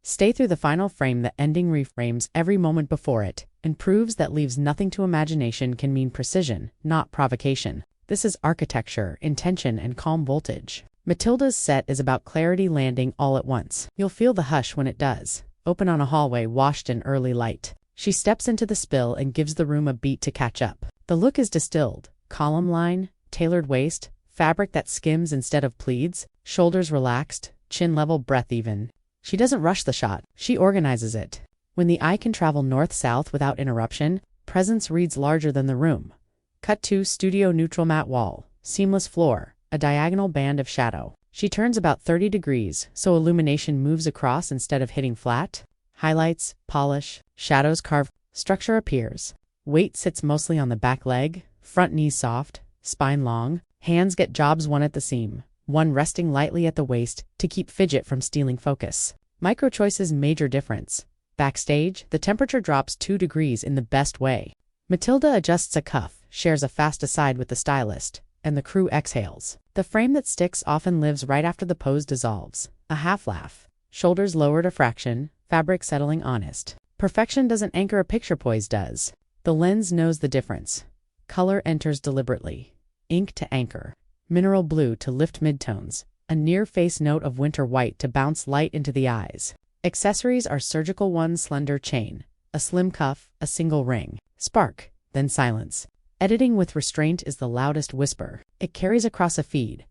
Stay through the final frame. The ending reframes every moment before it and proves that leaves nothing to imagination can mean precision, not provocation. This is architecture, intention, and calm voltage. Matilda's set is about clarity landing all at once. You'll feel the hush when it does. Open on a hallway washed in early light. She steps into the spill and gives the room a beat to catch up. The look is distilled. Column line, tailored waist, fabric that skims instead of pleats, shoulders relaxed, chin level, breath even. She doesn't rush the shot. She organizes it. When the eye can travel north-south without interruption, presence reads larger than the room. Cut to studio neutral matte wall, seamless floor, a diagonal band of shadow. She turns about 30 degrees, so illumination moves across instead of hitting flat. Highlights, polish, shadows carved, structure appears. Weight sits mostly on the back leg, front knees soft, spine long, hands get jobs, one at the seam, one resting lightly at the waist to keep fidget from stealing focus. Micro choices, major difference. Backstage, the temperature drops 2 degrees in the best way. Matilda adjusts a cuff, shares a fast aside with the stylist, and the crew exhales. The frame that sticks often lives right after the pose dissolves. A half laugh. Shoulders lowered a fraction, fabric settling honest. Perfection doesn't anchor a picture, poise does. The lens knows the difference. Color enters deliberately. Ink to anchor. Mineral blue to lift midtones. A near-face note of winter white to bounce light into the eyes. Accessories are surgical, one slender chain, a slim cuff, a single ring. Spark, then silence. Editing with restraint is the loudest whisper. It carries across a feed.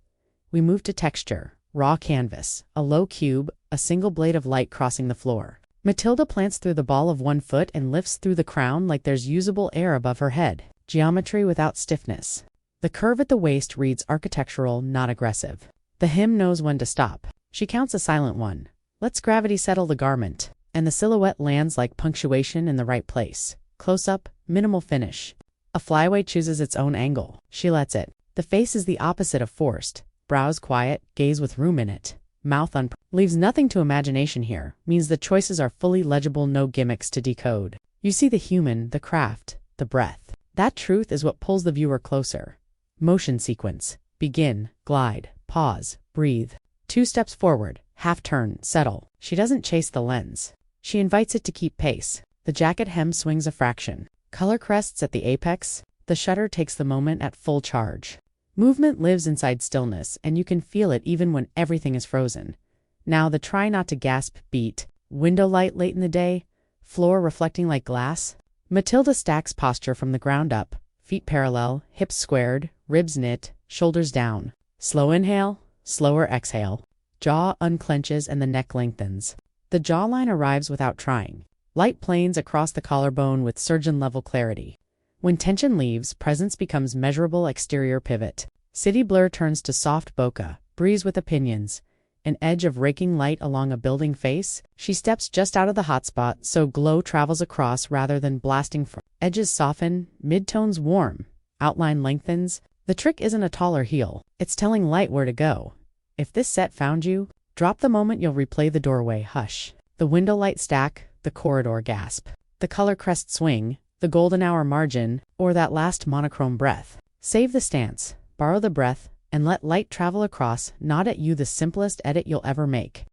We move to texture. Raw canvas, a low cube, a single blade of light crossing the floor. Matilda plants through the ball of one foot and lifts through the crown like there's usable air above her head. Geometry without stiffness. The curve at the waist reads architectural, not aggressive. The hem knows when to stop. She counts a silent one. Lets gravity settle the garment. And the silhouette lands like punctuation in the right place. Close up, minimal finish. A flyaway chooses its own angle. She lets it. The face is the opposite of forced. Brows quiet, gaze with room in it. Mouth leaves nothing to imagination here. Means the choices are fully legible, no gimmicks to decode. You see the human, the craft, the breath. That truth is what pulls the viewer closer. Motion sequence. Begin, glide, pause, breathe. 2 steps forward, half turn, settle. She doesn't chase the lens. She invites it to keep pace. The jacket hem swings a fraction. Color crests at the apex. The shutter takes the moment at full charge. Movement lives inside stillness, and you can feel it even when everything is frozen. Now the try not to gasp beat. Window light late in the day. Floor reflecting like glass. Matilda stacks posture from the ground up. Feet parallel, hips squared, ribs knit, shoulders down. Slow inhale, slower exhale. Jaw unclenches and the neck lengthens. The jawline arrives without trying. Light planes across the collarbone with surgeon-level clarity. When tension leaves, presence becomes measurable exterior pivot. City blur turns to soft bokeh, breeze with opinions. An edge of raking light along a building face. She steps just out of the hotspot, so glow travels across rather than blasting from. Edges soften, midtones warm. Outline lengthens. The trick isn't a taller heel. It's telling light where to go. If this set found you, drop the moment you'll replay the doorway hush. The window light stack, the corridor gasp. The color crest swing, the golden hour margin, or that last monochrome breath. Save the stance, borrow the breath, and let light travel across, not at you, the simplest edit you'll ever make.